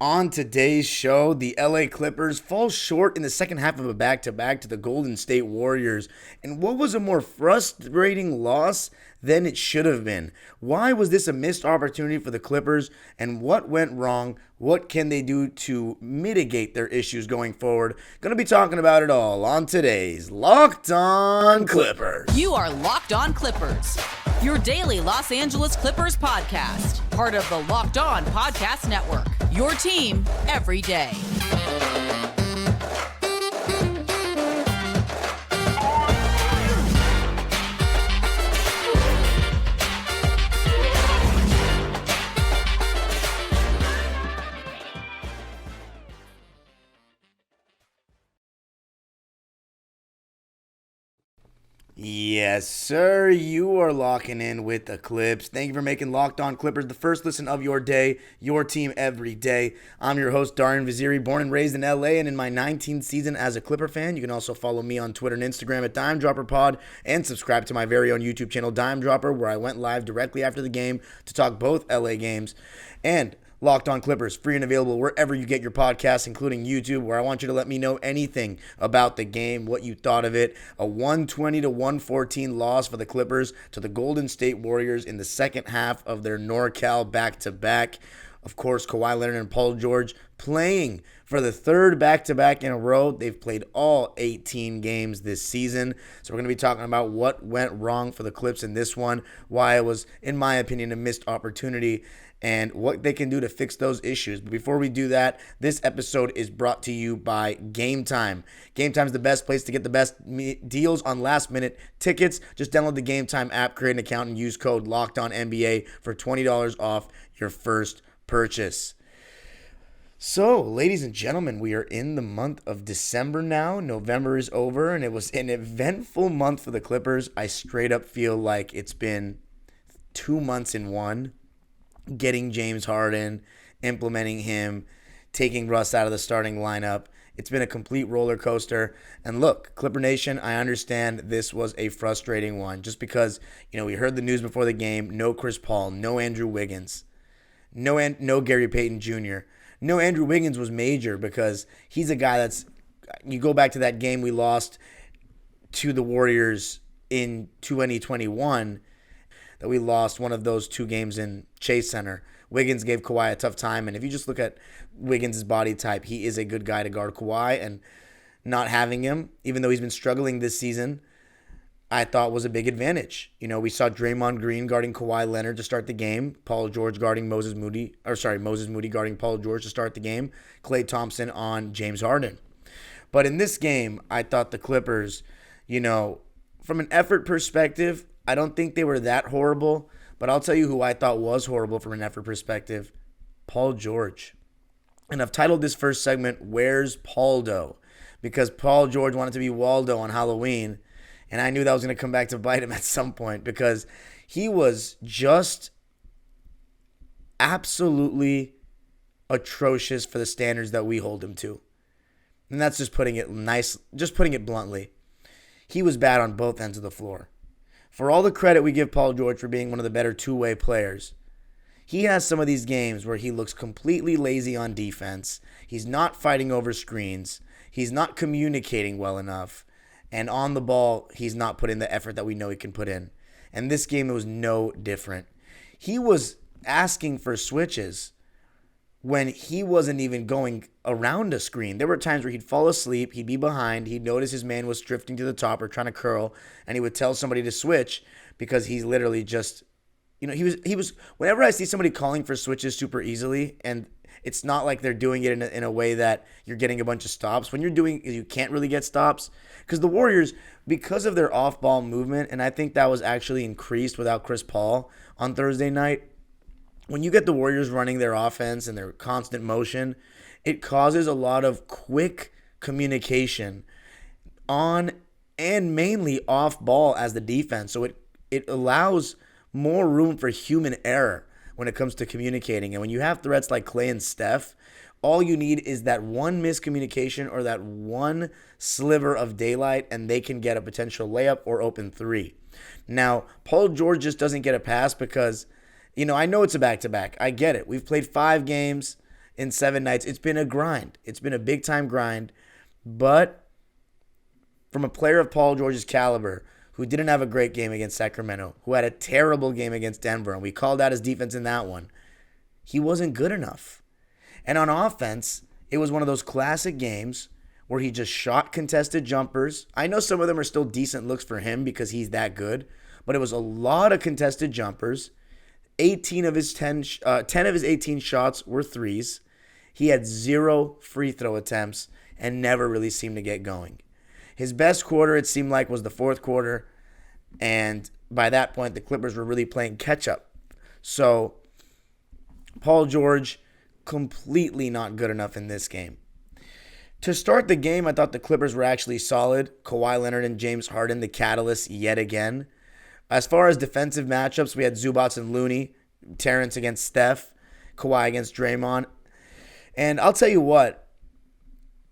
On today's show, the LA Clippers fall short in the second half of a back-to-back to the Golden State Warriors. And what was a more frustrating loss than it should have been? Why was this a missed opportunity for the Clippers? And what went wrong? What can they do to mitigate their issues going forward? Going to be talking about it all on today's Locked On Clippers. You are Locked On Clippers, your daily Los Angeles Clippers podcast. Part of the Locked On Podcast Network, your team every day. Yes, sir. You are locking in with the Clips. Thank you for making Locked On Clippers the first listen of your day, your team every day. I'm your host, Darian Vaziri, born and raised in LA and in my 19th season as a Clipper fan. You can also follow me on Twitter and Instagram at DimeDropperPod and subscribe to my very own YouTube channel, Dime Dropper, where I went live directly after the game to talk both LA games. And Locked On Clippers, free and available wherever you get your podcasts, including YouTube, where I want you to let me know anything about the game, what you thought of it. A 120-114 loss for the Clippers to the Golden State Warriors in the second half of their NorCal back-to-back. Of course, Kawhi Leonard and Paul George playing for the third back-to-back in a row. They've played all 18 games this season. So we're going to be talking about what went wrong for the Clips in this one, why it was, in my opinion, a missed opportunity, and what they can do to fix those issues. But before we do that, this episode is brought to you by Game Time. Game Time is the best place to get the best deals on last-minute tickets. Just download the Game Time app, create an account, and use code LOCKEDONNBA for $20 off your first purchase. So, ladies and gentlemen, we are in the month of December now. November is over, and it was an eventful month for the Clippers. I straight up feel like it's been 2 months in one. Getting James Harden, implementing him, taking Russ out of the starting lineup. It's been a complete roller coaster. And look, Clipper Nation, I understand this was a frustrating one just because, we heard the news before the game. No Chris Paul, no Andrew Wiggins, no Gary Payton Jr. No Andrew Wiggins was major because he's a guy you go back to that game we lost to the Warriors in 2021, that we lost one of those two games in Chase Center. Wiggins gave Kawhi a tough time, and if you just look at Wiggins' body type, he is a good guy to guard Kawhi, and not having him, even though he's been struggling this season, I thought was a big advantage. We saw Draymond Green guarding Kawhi Leonard to start the game, Paul George guarding Moses Moody guarding Paul George to start the game, Klay Thompson on James Harden. But in this game, I thought the Clippers, from an effort perspective, I don't think they were that horrible, but I'll tell you who I thought was horrible from an effort perspective, Paul George. And I've titled this first segment, Where's Pauldo? Because Paul George wanted to be Waldo on Halloween, and I knew that was going to come back to bite him at some point because he was just absolutely atrocious for the standards that we hold him to. And that's just putting it bluntly. He was bad on both ends of the floor. For all the credit we give Paul George for being one of the better two-way players, he has some of these games where he looks completely lazy on defense. He's not fighting over screens. He's not communicating well enough. And on the ball, he's not putting the effort that we know he can put in. And this game, it was no different. He was asking for switches when he wasn't even going around a screen. There were times where he'd fall asleep, he'd be behind, he'd notice his man was drifting to the top or trying to curl, and he would tell somebody to switch because he's literally just, he was, whenever I see somebody calling for switches super easily, and it's not like they're doing it in a way that you're getting a bunch of stops. When you can't really get stops, because the Warriors, because of their off-ball movement, and I think that was actually increased without Chris Paul on Thursday night, when you get the Warriors running their offense and their constant motion, it causes a lot of quick communication on and mainly off ball as the defense. So it allows more room for human error when it comes to communicating. And when you have threats like Klay and Steph, all you need is that one miscommunication or that one sliver of daylight, and they can get a potential layup or open three. Now, Paul George just doesn't get a pass because, I know it's a back-to-back. I get it. We've played 5 games. in 7 nights. It's been a grind. It's been a big-time grind. But from a player of Paul George's caliber, who didn't have a great game against Sacramento, who had a terrible game against Denver, and we called out his defense in that one, he wasn't good enough. And on offense, it was one of those classic games where he just shot contested jumpers. I know some of them are still decent looks for him because he's that good, but it was a lot of contested jumpers. 10 of his 18 shots were threes. He had 0 free throw attempts and never really seemed to get going. His best quarter, it seemed like, was the fourth quarter, and by that point, the Clippers were really playing catch-up. So, Paul George, completely not good enough in this game. To start the game, I thought the Clippers were actually solid. Kawhi Leonard and James Harden, the catalyst yet again. As far as defensive matchups, we had Zubats and Looney, Terrence against Steph, Kawhi against Draymond. And I'll tell you what,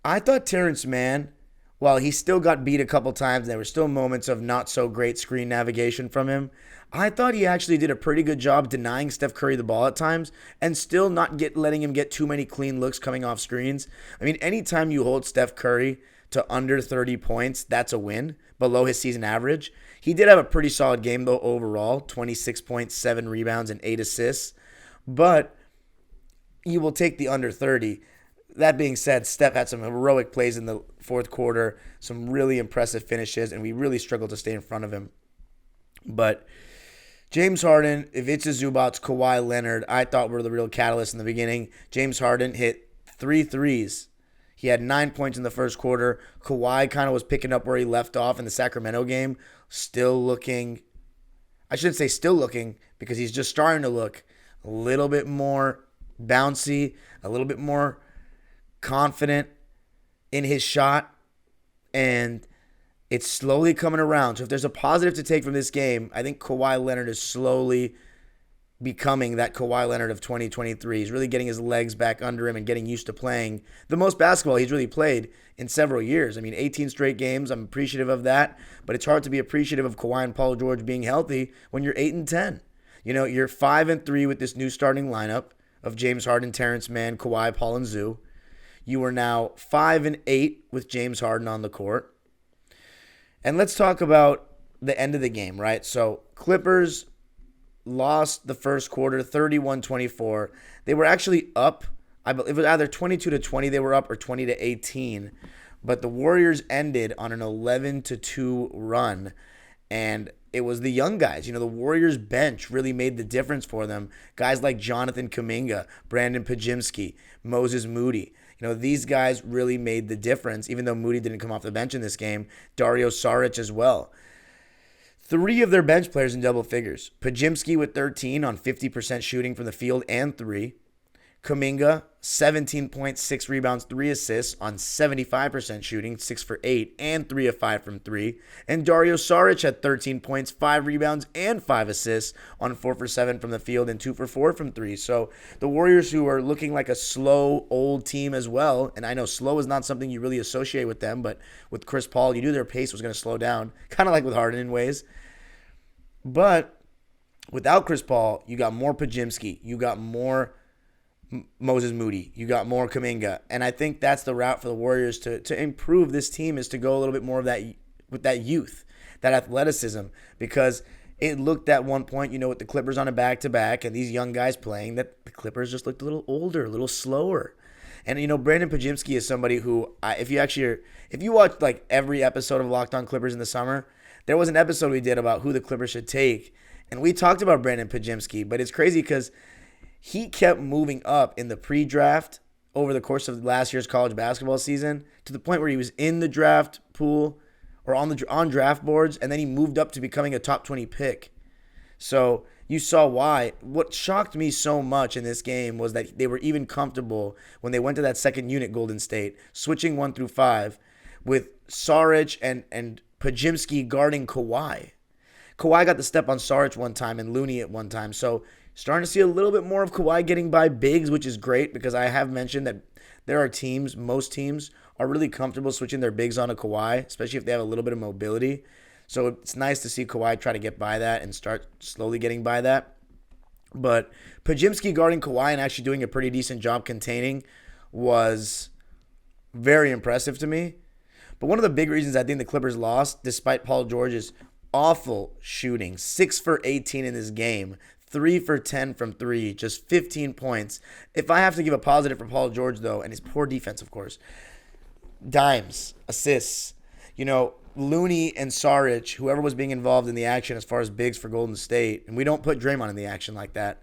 I thought Terrence Mann, while he still got beat a couple times, and there were still moments of not so great screen navigation from him, I thought he actually did a pretty good job denying Steph Curry the ball at times and still not letting him get too many clean looks coming off screens. I mean, anytime you hold Steph Curry to under 30 points, that's a win, below his season average. He did have a pretty solid game, though, overall, 26 points, 7 rebounds, and 8 assists. But you will take the under 30. That being said, Steph had some heroic plays in the fourth quarter, some really impressive finishes, and we really struggled to stay in front of him. But James Harden, if it's a Zubats, Kawhi Leonard, I thought were the real catalyst in the beginning. James Harden hit 3 threes. He had 9 points in the first quarter. Kawhi kind of was picking up where he left off in the Sacramento game. Still looking, I shouldn't say still looking, because he's just starting to look a little bit more bouncy, a little bit more confident in his shot, and it's slowly coming around. So if there's a positive to take from this game, I think Kawhi Leonard is slowly becoming that Kawhi Leonard of 2023. He's really getting his legs back under him and getting used to playing the most basketball he's really played in several years. I mean, 18 straight games, I'm appreciative of that, but it's hard to be appreciative of Kawhi and Paul George being healthy when you're 8-10. You know, you're 5-3 with this new starting lineup of James Harden, Terrence Mann, Kawhi, Paul, and Zoo. You are now 5-8 with James Harden on the court. And let's talk about the end of the game, right? So Clippers lost the first quarter 31-24. They were actually up. I believe it was either 22-20 they were up or 20-18. But the Warriors ended on an 11-2 run. And it was the young guys. You know, the Warriors bench really made the difference for them. Guys like Jonathan Kuminga, Brandon Pajimski, Moses Moody. You know, these guys really made the difference, even though Moody didn't come off the bench in this game. Dario Saric as well. 3 of their bench players in double figures. Pajimski with 13 on 50% shooting from the field and 3. Kuminga, 17 points, 6 rebounds, 3 assists on 75% shooting, 6 for 8, and 3 of 5 from 3. And Dario Saric had 13 points, 5 rebounds, and 5 assists on 4 for 7 from the field and 2 for 4 from 3. So the Warriors, who are looking like a slow, old team as well, and I know slow is not something you really associate with them, but with Chris Paul, you knew their pace was going to slow down, kind of like with Harden in ways. But without Chris Paul, you got more Pajimski, you got more Moses Moody, you got more Kuminga, and I think that's the route for the Warriors to improve this team, is to go a little bit more of that with that youth, that athleticism, because it looked at one point, you know, with the Clippers on a back-to-back and these young guys playing, that the Clippers just looked a little older, a little slower. And, you know, Brandon Pajimski is somebody who, if you watch like every episode of Locked On Clippers in the summer, there was an episode we did about who the Clippers should take, and we talked about Brandon Pajimski, but it's crazy because he kept moving up in the pre-draft over the course of last year's college basketball season to the point where he was in the draft pool or on draft boards, and then he moved up to becoming a top 20 pick. So you saw why. What shocked me so much in this game was that they were even comfortable when they went to that second unit, Golden State, switching 1 through 5 with Saric and Pajimski guarding Kawhi. Kawhi got the step on Saric one time and Looney at one time. So starting to see a little bit more of Kawhi getting by bigs, which is great, because I have mentioned that there are teams, most teams, are really comfortable switching their bigs onto Kawhi, especially if they have a little bit of mobility. So it's nice to see Kawhi try to get by that and start slowly getting by that. But Pajimski guarding Kawhi and actually doing a pretty decent job containing was very impressive to me. But one of the big reasons I think the Clippers lost, despite Paul George's awful shooting, 6 for 18 in this game, 3 for 10 from 3, just 15 points. If I have to give a positive for Paul George, though, and his poor defense, of course, dimes, assists, Looney and Saric, whoever was being involved in the action as far as bigs for Golden State, and we don't put Draymond in the action like that,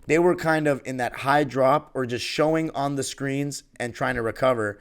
they were kind of in that high drop or just showing on the screens and trying to recover.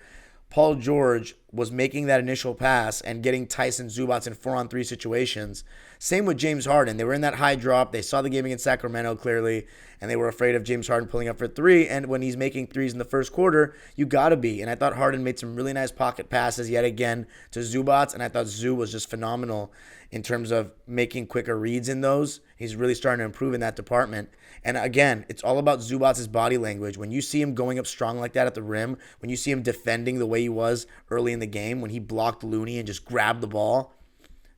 Paul George was making that initial pass and getting Tyson Zubats in 4-on-3 situations. Same with James Harden. They were in that high drop. They saw the game against Sacramento clearly, and they were afraid of James Harden pulling up for 3. And when he's making threes in the first quarter, you got to be. And I thought Harden made some really nice pocket passes yet again to Zubats, and I thought Zoo was just phenomenal in terms of making quicker reads in those. He's really starting to improve in that department. And again, it's all about Zubats' body language. When you see him going up strong like that at the rim, when you see him defending the way he was early in the game, when he blocked Looney and just grabbed the ball,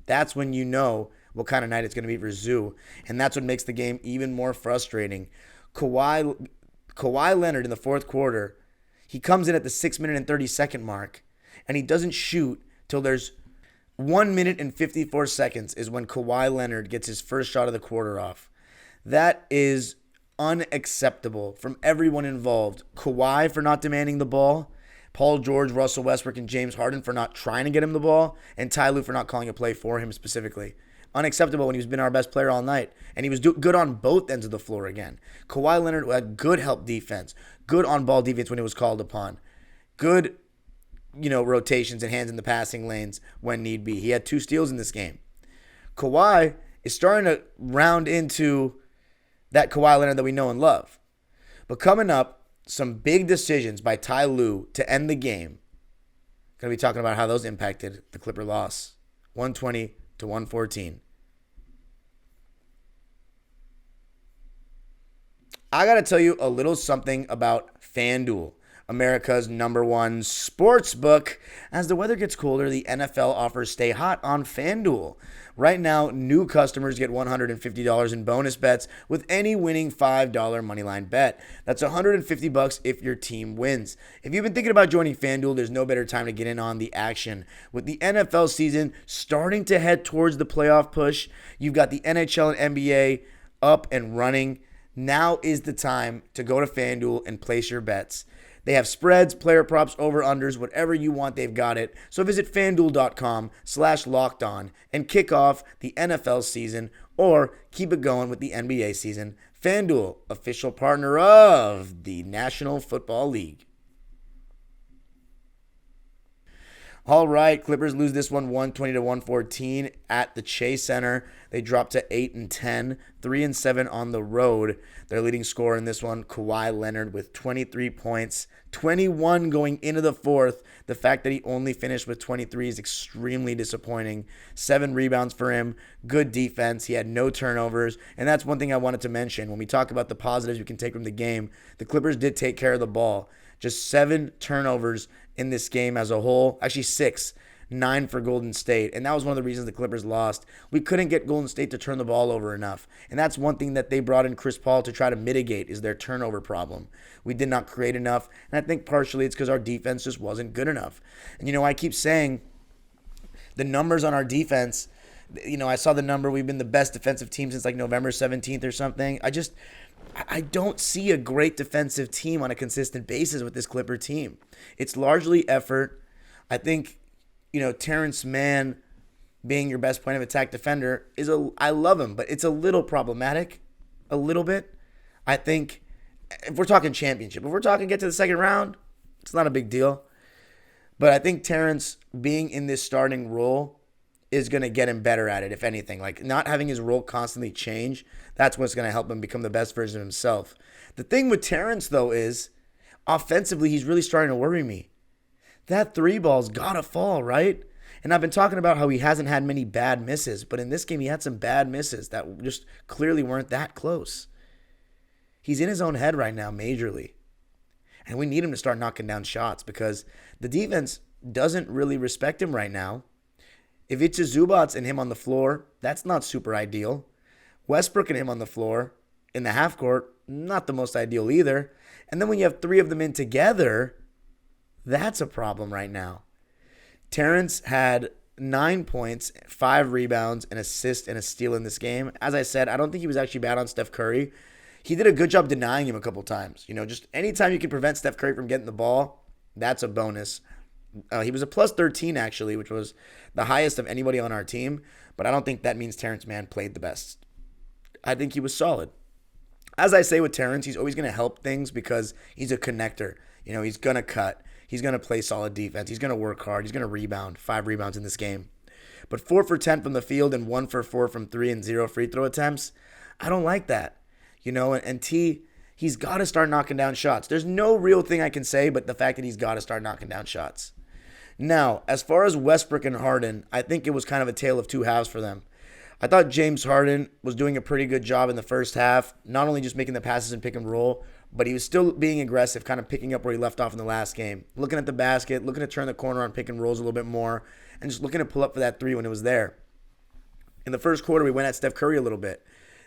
that's when you know what kind of night it's going to be for Zoo. And that's what makes the game even more frustrating. Kawhi Leonard in the fourth quarter, he comes in at the 6-minute and 30-second mark, and he doesn't shoot till there's 1 minute and 54 seconds is when Kawhi Leonard gets his first shot of the quarter off. That is unacceptable from everyone involved. Kawhi for not demanding the ball, Paul George, Russell Westbrook, and James Harden for not trying to get him the ball, and Ty Lue for not calling a play for him specifically. Unacceptable when he's been our best player all night. And he was good on both ends of the floor again. Kawhi Leonard had good help defense, good on-ball defense when it was called upon, good rotations and hands in the passing lanes when need be. He had 2 steals in this game. Kawhi is starting to round into that Kawhi Leonard that we know and love. But coming up, some big decisions by Ty Lue to end the game. Going to be talking about how those impacted the Clipper loss. 120-114. I got to tell you a little something about FanDuel, America's #1 sports book. As the weather gets colder, the NFL offers stay hot on FanDuel. Right now, new customers get $150 in bonus bets with any winning $5 moneyline bet. That's $150 if your team wins. If you've been thinking about joining FanDuel, there's no better time to get in on the action. With the NFL season starting to head towards the playoff push, you've got the NHL and NBA up and running. Now is the time to go to FanDuel and place your bets. They have spreads, player props, over-unders, whatever you want, they've got it. So visit FanDuel.com/lockedon and kick off the NFL season or keep it going with the NBA season. FanDuel, official partner of the National Football League. All right, Clippers lose this one 120-114 at the Chase Center. They drop to 8-10, 3-7 on the road. Their leading scorer in this one, Kawhi Leonard, with 23 points, 21 going into the fourth. The fact that he only finished with 23 is extremely disappointing. 7 rebounds for him, good defense. He had no turnovers, and that's one thing I wanted to mention. When we talk about the positives we can take from the game, the Clippers did take care of the ball. Just 7 turnovers in this game as a whole. Actually 6, 9 for Golden State. And that was one of the reasons the Clippers lost. We couldn't get Golden State to turn the ball over enough. And that's one thing that they brought in Chris Paul to try to mitigate is their turnover problem. We did not create enough. And I think partially it's because our defense just wasn't good enough. And, I keep saying the numbers on our defense, I saw the number. We've been the best defensive team since like November 17th or something. I don't see a great defensive team on a consistent basis with this Clipper team. It's largely effort. I think, Terrence Mann being your best point of attack defender I love him, but it's a little problematic, a little bit. I think if we're talking championship, if we're talking get to the second round, it's not a big deal. But I think Terrence being in this starting role is going to get him better at it, if anything. Like, not having his role constantly change, that's what's going to help him become the best version of himself. The thing with Terrence, though, is offensively, he's really starting to worry me. That 3 ball's got to fall, right? And I've been talking about how he hasn't had many bad misses, but in this game, he had some bad misses that just clearly weren't that close. He's in his own head right now, majorly. And we need him to start knocking down shots because the defense doesn't really respect him right now. If it's a Zubats and him on the floor, that's not super ideal. Westbrook and him on the floor, in the half court, not the most ideal either. And then when you have three of them in together, that's a problem right now. Terrence had 9 points, 5 rebounds, an assist, and a steal in this game. As I said, I don't think he was actually bad on Steph Curry. He did a good job denying him a couple times. Just anytime you can prevent Steph Curry from getting the ball, that's a bonus. He was a plus 13, actually, which was the highest of anybody on our team. But I don't think that means Terrence Mann played the best. I think he was solid. As I say with Terrence, he's always going to help things because he's a connector. He's going to cut. He's going to play solid defense. He's going to work hard. He's going to rebound. 5 rebounds in this game. But 4 for 10 from the field and 1 for 4 from 3 and 0 free throw attempts, I don't like that. And T, he's got to start knocking down shots. There's no real thing I can say but the fact that he's got to start knocking down shots. Now, as far as Westbrook and Harden, I think it was kind of a tale of two halves for them. I thought James Harden was doing a pretty good job in the first half, not only just making the passes and pick and roll, but he was still being aggressive, kind of picking up where he left off in the last game. Looking at the basket, looking to turn the corner on pick and rolls a little bit more, and just looking to pull up for that 3 when it was there. In the first quarter, we went at Steph Curry a little bit.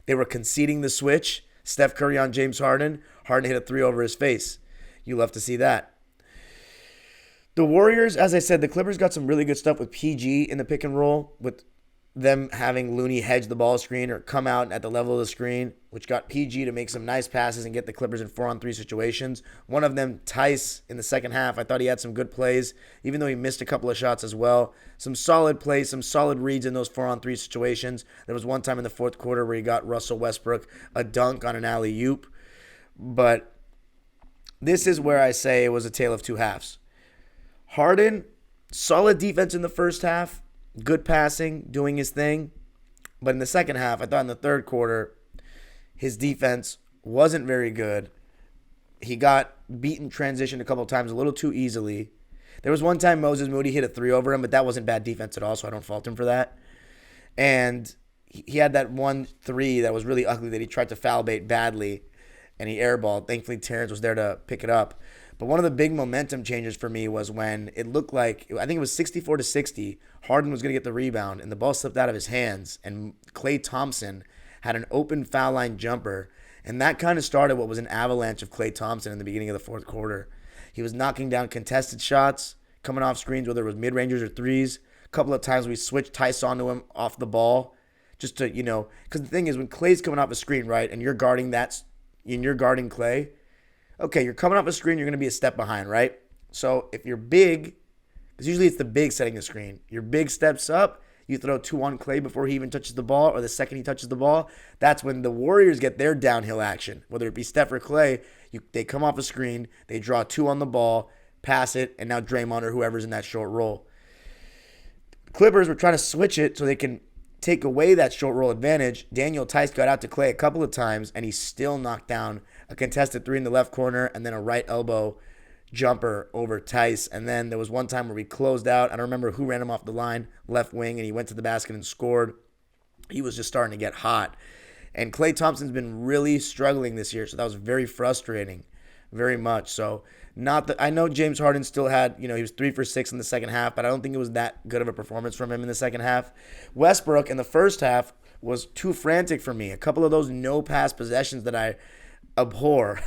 They were conceding the switch. Steph Curry on James Harden. Harden hit a 3 over his face. You love to see that. The Warriors, as I said, the Clippers got some really good stuff with PG in the pick and roll, with them having Looney hedge the ball screen or come out at the level of the screen, which got PG to make some nice passes and get the Clippers in 4-on-3 situations. One of them, Tice, in the second half, I thought he had some good plays, even though he missed a couple of shots as well. Some solid plays, some solid reads in those 4-on-3 situations. There was one time in the fourth quarter where he got Russell Westbrook a dunk on an alley-oop. But this is where I say it was a tale of two halves. Harden, solid defense in the first half, good passing, doing his thing. But in the second half, I thought in the third quarter, his defense wasn't very good. He got beaten transition a couple of times a little too easily. There was one time Moses Moody hit a 3 over him, but that wasn't bad defense at all, so I don't fault him for that. And he had that 1-3 that was really ugly that he tried to foul bait badly, and he airballed. Thankfully, Terrence was there to pick it up. But one of the big momentum changes for me was when it looked like, I think it was 64-60, Harden was going to get the rebound, and the ball slipped out of his hands, and Klay Thompson had an open foul line jumper, and that kind of started what was an avalanche of Klay Thompson in the beginning of the fourth quarter. He was knocking down contested shots, coming off screens, whether it was mid-rangers or threes. A couple of times we switched Tice onto him off the ball, just to, because the thing is, when Klay's coming off a screen, right, and you're guarding Klay, okay, you're coming off a screen, you're going to be a step behind, right? So if you're big, because usually it's the big setting the screen, your big steps up, you throw 2 on Klay before he even touches the ball, or the second he touches the ball, that's when the Warriors get their downhill action. Whether it be Steph or Klay, they come off a screen, they draw 2 on the ball, pass it, and now Draymond or whoever's in that short roll. Clippers were trying to switch it so they can take away that short roll advantage. Daniel Tice got out to Klay a couple of times, and he still knocked down a contested 3 in the left corner and then a right elbow jumper over Tice. And then there was one time where we closed out. I don't remember who ran him off the line, left wing, and he went to the basket and scored. He was just starting to get hot. And Klay Thompson's been really struggling this year, so that was very frustrating, very much. So I know James Harden still had, he was 3 for 6 in the second half, but I don't think it was that good of a performance from him in the second half. Westbrook in the first half was too frantic for me. A couple of those no-pass possessions that I abhor.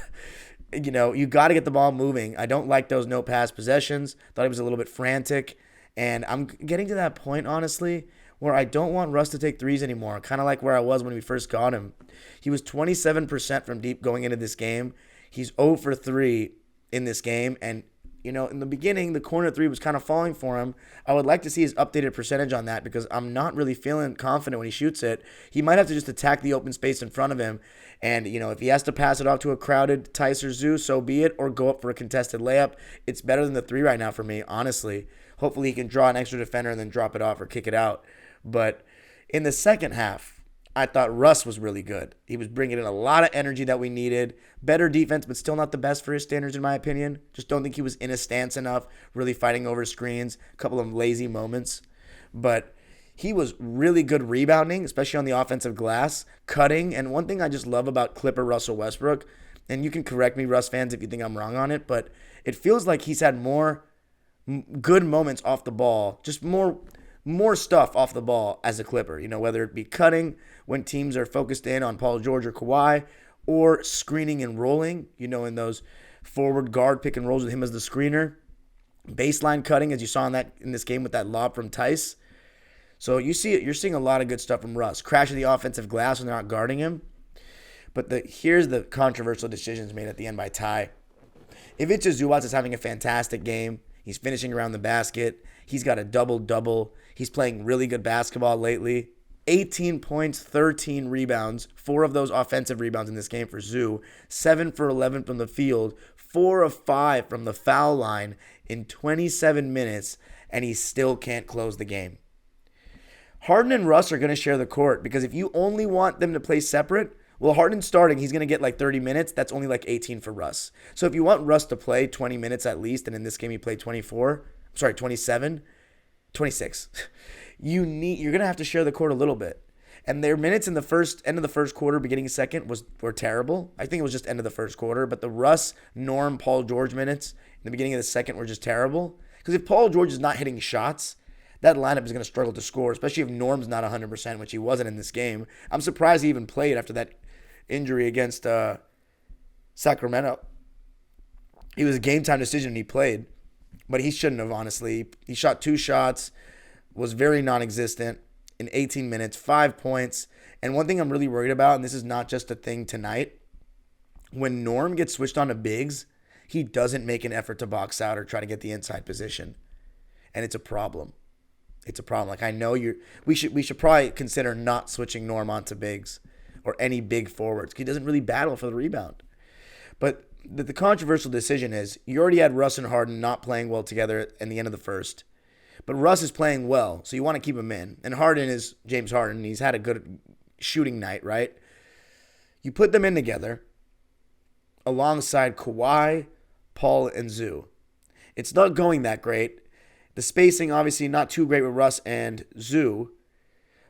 You got to get the ball moving. I don't like those no-pass possessions. Thought he was a little bit frantic. And I'm getting to that point, honestly, where I don't want Russ to take threes anymore. Kind of like where I was when we first got him. He was 27% from deep going into this game. He's 0 for 3 in this game. And, in the beginning, the corner 3 was kind of falling for him. I would like to see his updated percentage on that because I'm not really feeling confident when he shoots it. He might have to just attack the open space in front of him. And, if he has to pass it off to a crowded Tice or Zoo, so be it, or go up for a contested layup. It's better than the 3 right now for me, honestly. Hopefully he can draw an extra defender and then drop it off or kick it out. But in the second half, I thought Russ was really good. He was bringing in a lot of energy that we needed. Better defense, but still not the best for his standards, in my opinion. Just don't think he was in a stance enough, really fighting over screens. A couple of lazy moments. But he was really good rebounding, especially on the offensive glass, cutting. And one thing I just love about Clipper Russell Westbrook, and you can correct me, Russ fans, if you think I'm wrong on it, but it feels like he's had more good moments off the ball, just more stuff off the ball as a Clipper, whether it be cutting when teams are focused in on Paul George or Kawhi, or screening and rolling, in those forward guard pick and rolls with him as the screener. Baseline cutting, as you saw in this game with that lob from Tice. So you're seeing a lot of good stuff from Russ. Crashing the offensive glass when they're not guarding him. But here's the controversial decisions made at the end by Ty. Ivica Zubac is having a fantastic game. He's finishing around the basket. He's got a double-double. He's playing really good basketball lately. 18 points, 13 rebounds, 4 of those offensive rebounds in this game for Zoo, 7 for 11 from the field, 4 of 5 from the foul line in 27 minutes, and he still can't close the game. Harden and Russ are going to share the court because if you only want them to play separate, well, Harden's starting. He's going to get like 30 minutes. That's only like 18 for Russ. So if you want Russ to play 20 minutes at least, and in this game he played 27, 26, you're going to have to share the court a little bit. And their minutes in the end of the first quarter, beginning of second, were terrible. I think it was just end of the first quarter. But the Russ, Norm, Paul George minutes in the beginning of the second were just terrible. Because if Paul George is not hitting shots, that lineup is going to struggle to score, especially if Norm's not 100%, which he wasn't in this game. I'm surprised he even played after that injury against Sacramento. It was a game-time decision and he played. But he shouldn't have, honestly. He shot 2 shots, was very non-existent in 18 minutes, 5 points. And one thing I'm really worried about, and this is not just a thing tonight, when Norm gets switched on to bigs, he doesn't make an effort to box out or try to get the inside position. And it's a problem. It's a problem. Like, I know we should probably consider not switching Norm onto bigs or any big forwards. He doesn't really battle for the rebound. But the controversial decision is you already had Russ and Harden not playing well together in the end of the first. But Russ is playing well, so you want to keep him in. And Harden is James Harden. He's had a good shooting night, right? You put them in together alongside Kawhi, Paul, and Zoo. It's not going that great. The spacing, obviously, not too great with Russ and Zoo.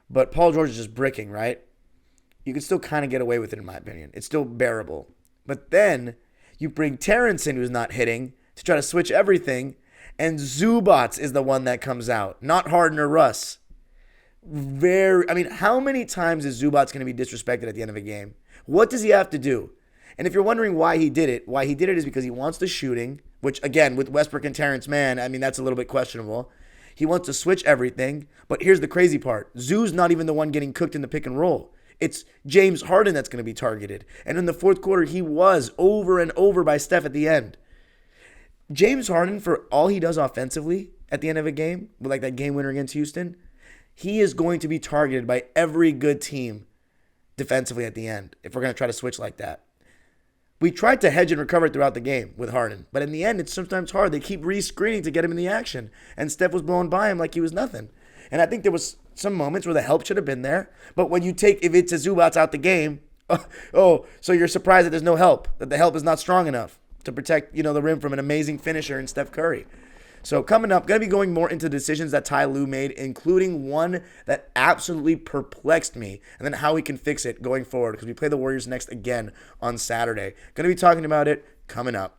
But Paul George is just bricking, right? You can still kind of get away with it, in my opinion. It's still bearable. But then you bring Terrence in, who's not hitting, to try to switch everything. And Zubac is the one that comes out, not Harden or Russ. How many times is Zubac going to be disrespected at the end of a game? What does he have to do? And if you're wondering why he did it is because he wants the shooting, which, again, with Westbrook and Terrence Mann, that's a little bit questionable. He wants to switch everything. But here's the crazy part. Zoo's not even the one getting cooked in the pick and roll. It's James Harden that's going to be targeted. And in the fourth quarter, he was over and over by Steph at the end. James Harden, for all he does offensively at the end of a game, like that game winner against Houston, he is going to be targeted by every good team defensively at the end if we're going to try to switch like that. We tried to hedge and recover throughout the game with Harden, but in the end, it's sometimes hard. They keep re-screening to get him in the action, and Steph was blowing by him like he was nothing. And I think there was some moments where the help should have been there, but when you take Ivica Zubac out the game, so you're surprised that there's no help, that the help is not strong enough to protect, the rim from an amazing finisher in Steph Curry. So coming up, going to be going more into decisions that Ty Lue made, including one that absolutely perplexed me, and then how we can fix it going forward, because we play the Warriors next again on Saturday. Going to be talking about it coming up.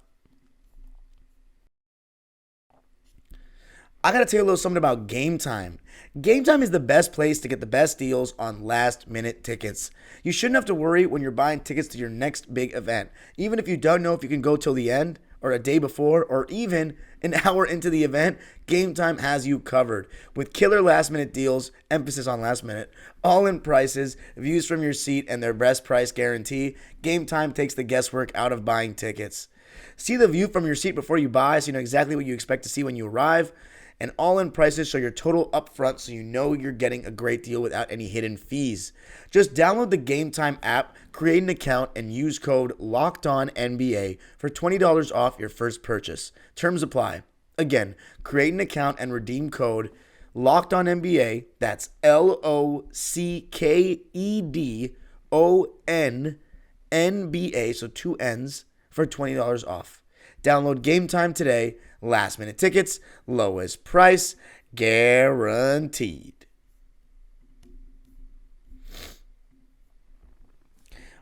I got to tell you a little something about Game Time. Game Time is the best place to get the best deals on last-minute tickets. You shouldn't have to worry when you're buying tickets to your next big event. Even if you don't know if you can go till the end, or a day before, or even an hour into the event, Game Time has you covered. With killer last-minute deals, emphasis on last minute, all-in prices, views from your seat, and their best price guarantee, Game Time takes the guesswork out of buying tickets. See the view from your seat before you buy so you know exactly what you expect to see when you arrive. And all-in prices show your total upfront so you know you're getting a great deal without any hidden fees. Just download the Game Time app, create an account, and use code LOCKEDONNBA for $20 off your first purchase. Terms apply. Again, create an account and redeem code LOCKEDONNBA. That's LOCKEDONNBA, so 2 N's, for $20 off. Download Game Time today. Last minute tickets, lowest price, guaranteed.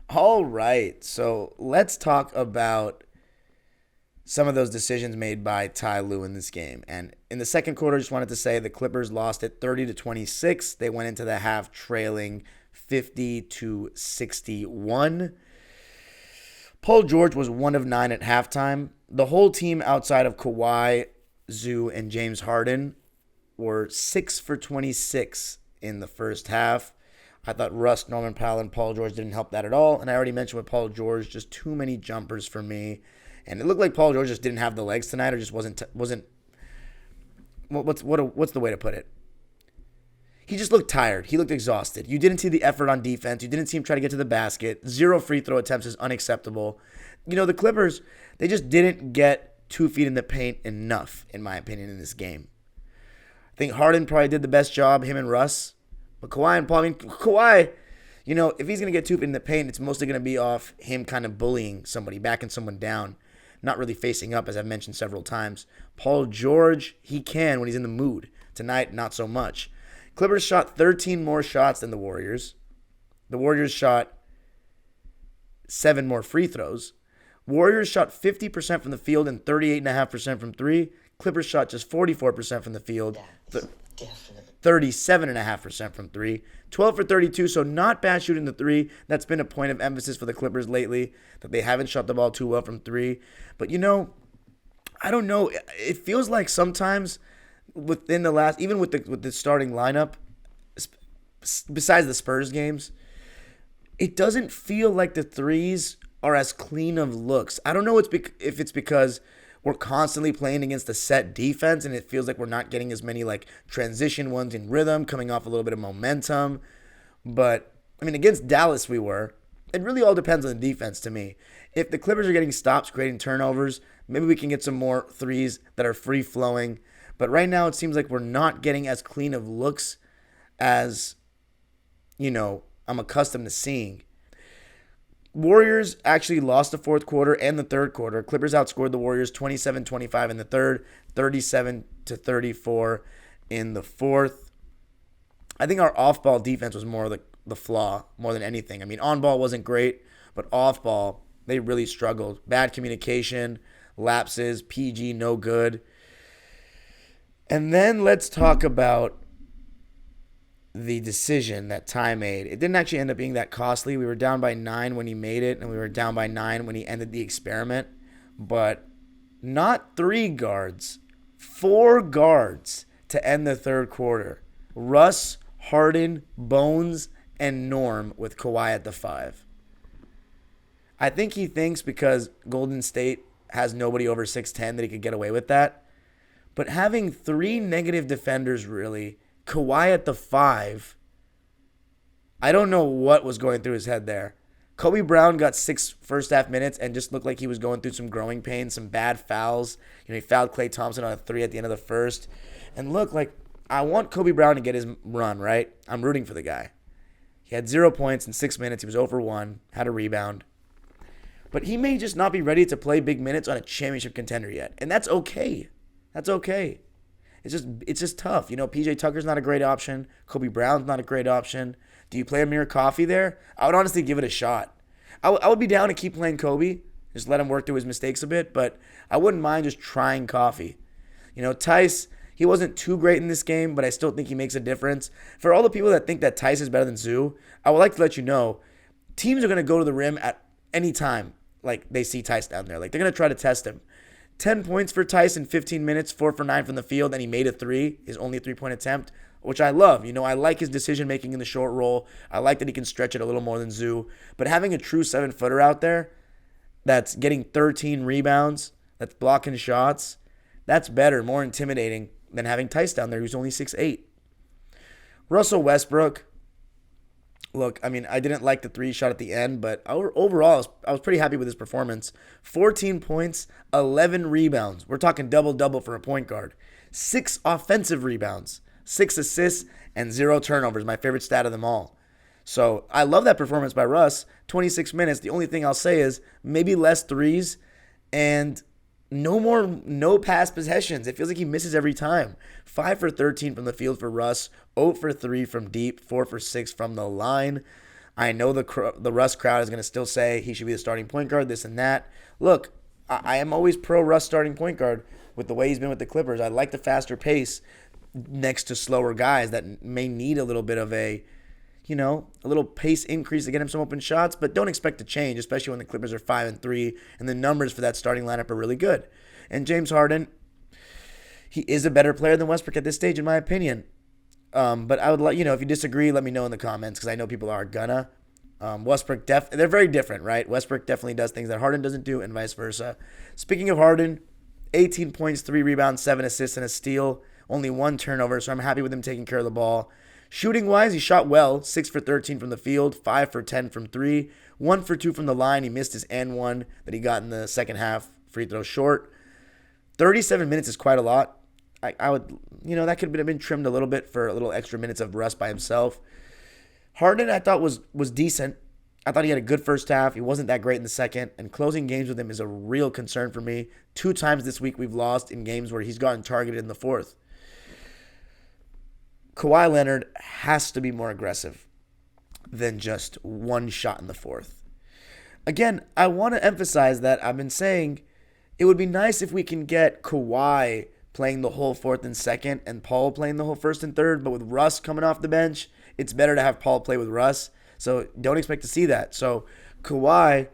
All right, so let's talk about some of those decisions made by Ty Lue in this game. And in the second quarter, I just wanted to say the Clippers lost it 30-26. They went into the half trailing 50-61. Paul George was 1 of 9 at halftime. The whole team outside of Kawhi, Zoo, and James Harden were 6 for 26 in the first half. I thought Russ, Norman Powell, and Paul George didn't help that at all. And I already mentioned with Paul George, just too many jumpers for me. And it looked like Paul George just didn't have the legs tonight, or just wasn't. What's the way to put it? He just looked tired. He looked exhausted. You didn't see the effort on defense. You didn't see him try to get to the basket. 0 free throw attempts is unacceptable. The Clippers, they just didn't get 2 feet in the paint enough, in my opinion, in this game. I think Harden probably did the best job, him and Russ. But Kawhi and Paul, Kawhi, if he's going to get 2 feet in the paint, it's mostly going to be off him kind of bullying somebody, backing someone down, not really facing up, as I've mentioned several times. Paul George, he can when he's in the mood. Tonight, not so much. Clippers shot 13 more shots than the Warriors. The Warriors shot 7 more free throws. Warriors shot 50% from the field and 38.5% from 3. Clippers shot just 44% from the field. 37.5% from 3. 12 for 32, so not bad shooting the 3. That's been a point of emphasis for the Clippers lately, that they haven't shot the ball too well from 3. But, I don't know. It feels like sometimes within the last, even with the starting lineup, besides the Spurs games, it doesn't feel like the threes are as clean of looks. I don't know if it's because we're constantly playing against a set defense and it feels like we're not getting as many transition ones in rhythm, coming off a little bit of momentum. But, against Dallas we were. It really all depends on the defense to me. If the Clippers are getting stops, creating turnovers, maybe we can get some more threes that are free-flowing. But right now it seems like we're not getting as clean of looks as, I'm accustomed to seeing. Warriors actually lost the fourth quarter and the third quarter. Clippers outscored the Warriors 27-25 in the third, 37-34 in the fourth. I think our off-ball defense was more the flaw more than anything. On-ball wasn't great, but off-ball, they really struggled. Bad communication, lapses, PG, no good. And then let's talk about the decision that Ty made. It didn't actually end up being that costly. We were down by 9 when he made it, and we were down by 9 when he ended the experiment. But not 3 guards, 4 guards to end the third quarter. Russ, Harden, Bones, and Norm with Kawhi at the 5. I think he thinks because Golden State has nobody over 6'10" that he could get away with that. But having 3 negative defenders, really, Kawhi at the 5, I don't know what was going through his head there. Kobe Brown got 6 first half minutes and just looked like he was going through some growing pains, some bad fouls. He fouled Klay Thompson on a 3 at the end of the first. And look, I want Kobe Brown to get his run, right? I'm rooting for the guy. He had 0 points in 6 minutes. He was 0 for 1, had a rebound. But he may just not be ready to play big minutes on a championship contender yet. And that's okay. That's okay. It's just tough. PJ Tucker's not a great option. Kobe Brown's not a great option. Do you play Amir Coffey there? I would honestly give it a shot. I would be down to keep playing Kobe. Just let him work through his mistakes a bit. But I wouldn't mind just trying Coffey. Tice, he wasn't too great in this game, but I still think he makes a difference. For all the people that think that Tice is better than Zoo, I would like to let you know, teams are going to go to the rim at any time they see Tice down there. They're going to try to test him. 10 points for Tice in 15 minutes, 4 for 9 from the field, and he made a 3, his only 3-point attempt, which I love. I like his decision-making in the short roll. I like that he can stretch it a little more than Zoo. But having a true 7-footer out there that's getting 13 rebounds, that's blocking shots, that's better, more intimidating than having Tice down there who's only 6'8". Russell Westbrook, look, I didn't like the 3 shot at the end, but overall, I was pretty happy with his performance. 14 points, 11 rebounds. We're talking double-double for a point guard. 6 offensive rebounds, 6 assists, and 0 turnovers, my favorite stat of them all. So I love that performance by Russ. 26 minutes. The only thing I'll say is maybe less threes and no pass possessions. It feels like he misses every time. 5 for 13 from the field for Russ. 0 for 3 from deep. 4 for 6 from the line. I know the Russ crowd is going to still say he should be the starting point guard, this and that. Look, I am always pro Russ starting point guard with the way he's been with the Clippers. I like the faster pace next to slower guys that may need a little bit of a, a little pace increase to get him some open shots, but don't expect to change, especially when the Clippers are 5-3 and the numbers for that starting lineup are really good. And James Harden, he is a better player than Westbrook at this stage, in my opinion. But I would like, if you disagree, let me know in the comments because I know people are gonna. Westbrook, they're very different, right? Westbrook definitely does things that Harden doesn't do and vice versa. Speaking of Harden, 18 points, 3 rebounds, 7 assists, and a steal. Only 1 turnover, so I'm happy with him taking care of the ball. Shooting-wise, he shot well, 6 for 13 from the field, 5 for 10 from 3, 1 for 2 from the line. He missed his and one that he got in the second half, free throw short. 37 minutes is quite a lot. I would, that could have been trimmed a little bit for a little extra minutes of rest by himself. Harden, I thought, was decent. I thought he had a good first half. He wasn't that great in the second, and closing games with him is a real concern for me. 2 times this week we've lost in games where he's gotten targeted in the fourth. Kawhi Leonard has to be more aggressive than just 1 shot in the fourth. Again, I want to emphasize that I've been saying it would be nice if we can get Kawhi playing the whole fourth and second and Paul playing the whole first and third, but with Russ coming off the bench, it's better to have Paul play with Russ. So don't expect to see that. So Kawhi,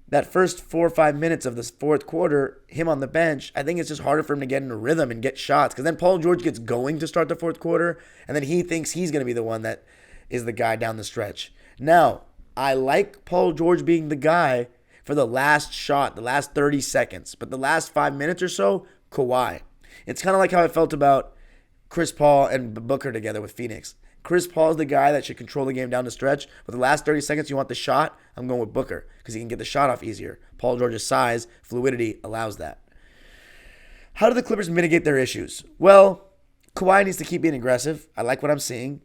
that first 4 or 5 minutes of this fourth quarter, him on the bench, I think it's just harder for him to get in a rhythm and get shots because then Paul George gets going to start the fourth quarter, and then he thinks he's going to be the one that is the guy down the stretch. Now, I like Paul George being the guy for the last shot, the last 30 seconds, but the last 5 minutes or so, Kawhi. It's kind of like how I felt about Chris Paul and Booker together with Phoenix. Chris Paul is the guy that should control the game down the stretch. But the last 30 seconds, you want the shot, I'm going with Booker because he can get the shot off easier. Paul George's size, fluidity allows that. How do the Clippers mitigate their issues? Well, Kawhi needs to keep being aggressive. I like what I'm seeing.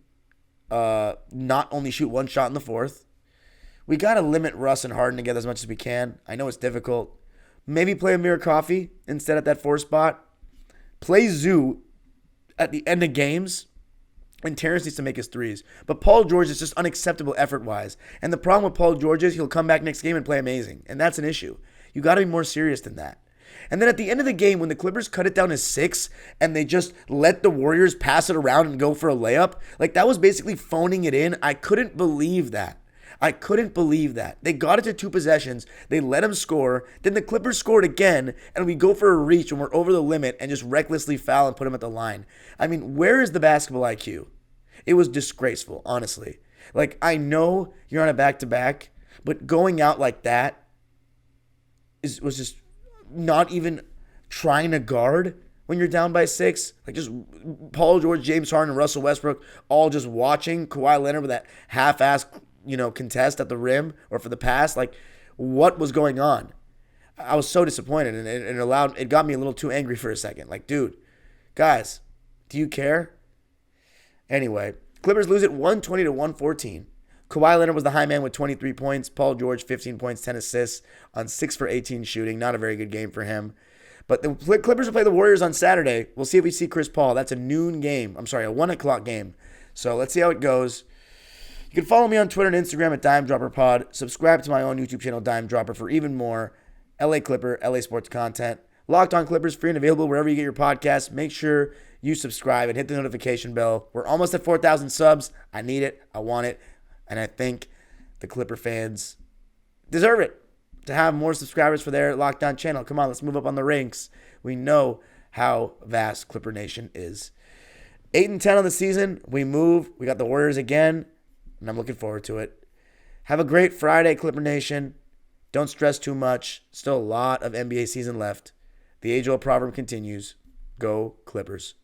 Not only shoot 1 shot in the fourth. We got to limit Russ and Harden together as much as we can. I know it's difficult. Maybe play Amir Coffey instead at that 4 spot. Play Zoo at the end of games. And Terrence needs to make his threes. But Paul George is just unacceptable effort-wise. And the problem with Paul George is he'll come back next game and play amazing. And that's an issue. You got to be more serious than that. And then at the end of the game, when the Clippers cut it down to 6 and they just let the Warriors pass it around and go for a layup, like that was basically phoning it in. I couldn't believe that. They got it to 2 possessions. They let him score. Then the Clippers scored again, and we go for a reach when we're over the limit and just recklessly foul and put him at the line. I mean, where is the basketball IQ? It was disgraceful, honestly. Like, I know you're on a back-to-back, but going out like that was just not even trying to guard when you're down by 6. Like, just Paul George, James Harden, and Russell Westbrook all just watching Kawhi Leonard with that half-ass contest at the rim or for the pass. Like, what was going on? I was so disappointed, and it got me a little too angry for a second. Like, dude, guys, do you care? Anyway, Clippers lose it 120-114. Kawhi Leonard was the high man with 23 points. Paul George, 15 points, 10 assists on 6 for 18 shooting. Not a very good game for him. But the Clippers will play the Warriors on Saturday. We'll see if we see Chris Paul. That's a noon game. A 1 o'clock game. So let's see how it goes. You can follow me on Twitter and Instagram at DimeDropperPod. Subscribe to my own YouTube channel, Dime Dropper, for even more LA Clipper, LA sports content. Locked On Clippers, free and available wherever you get your podcasts. Make sure you subscribe and hit the notification bell. We're almost at 4,000 subs. I need it. I want it. And I think the Clipper fans deserve it to have more subscribers for their Locked On channel. Come on, let's move up on the ranks. We know how vast Clipper Nation is. 8-10 on the season. We move. We got the Warriors again, and I'm looking forward to it. Have a great Friday, Clipper Nation. Don't stress too much. Still a lot of NBA season left. The age-old proverb continues. Go Clippers.